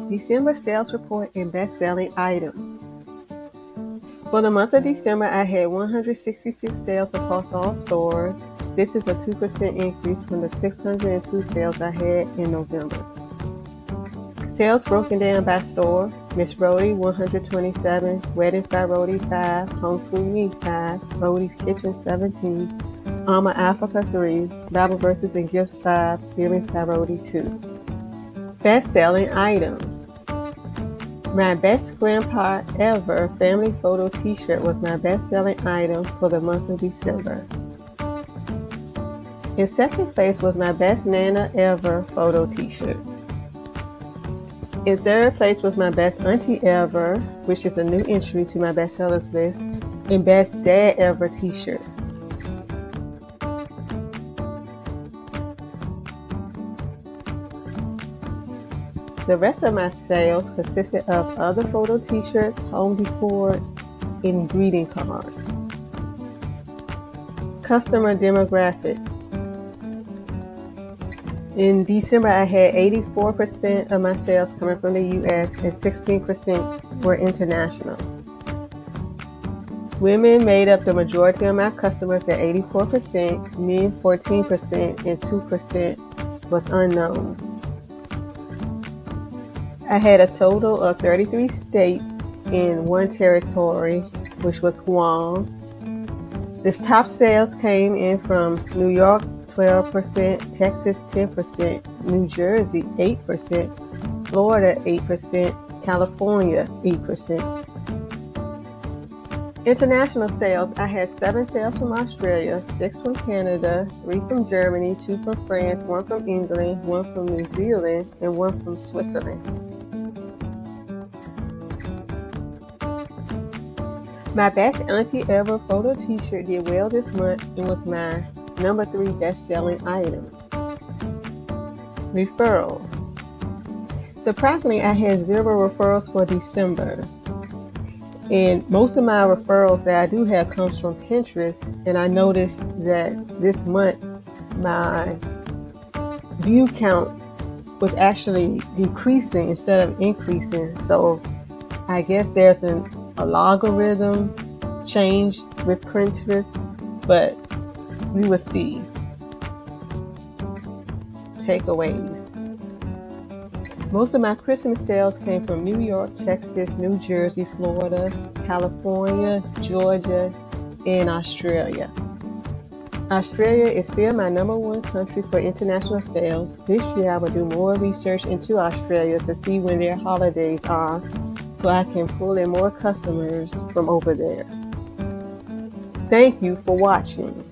December sales report and best-selling items. For the month of December, I had 166 sales across all stores. This is a 2% increase from the 602 sales I had in November. Sales broken down by store: Miss Rhoadie 127, Weddings by Rhoadie 5, Homeschool Me 5, Rhoadie's Kitchen 17, Alma Africa 3, Bible Verses and Gifts 5, Feelings by Rhoadie 2. Best-selling items. My best grandpa ever family photo t-shirt was my best-selling item for the month of December. In second place was my best Nana ever photo t-shirt. In third place was my best auntie ever, which is a new entry to my bestsellers list, and best dad ever t-shirts. The rest of my sales consisted of other photo t-shirts, home decor, and greeting cards. Customer demographic. In December, I had 84% of my sales coming from the U.S. and 16% were international. Women made up the majority of my customers at 84%, men 14%, and 2% was unknown. I had a total of 33 states and 1 territory, which was Guam. This top sales came in from New York 12%, Texas 10%, New Jersey 8%, Florida 8%, California 8%. International sales, I had 7 sales from Australia, 6 from Canada, 3 from Germany, 2 from France, 1 from England, 1 from New Zealand, and 1 from Switzerland. My best auntie ever photo t-shirt did well this month and was my number 3 best-selling item. Referrals. Surprisingly, I had 0 referrals for December. And most of my referrals that I do have comes from Pinterest, and I noticed that this month my view count was actually decreasing instead of increasing. So I guess there's a logarithm change with Pinterest, but we will see. Takeaways. Most of my Christmas sales came from New York, Texas, New Jersey, Florida, California, Georgia, and Australia. Australia is still my number 1 country for international sales. This year I will do more research into Australia to see when their holidays are, so I can pull in more customers from over there. Thank you for watching.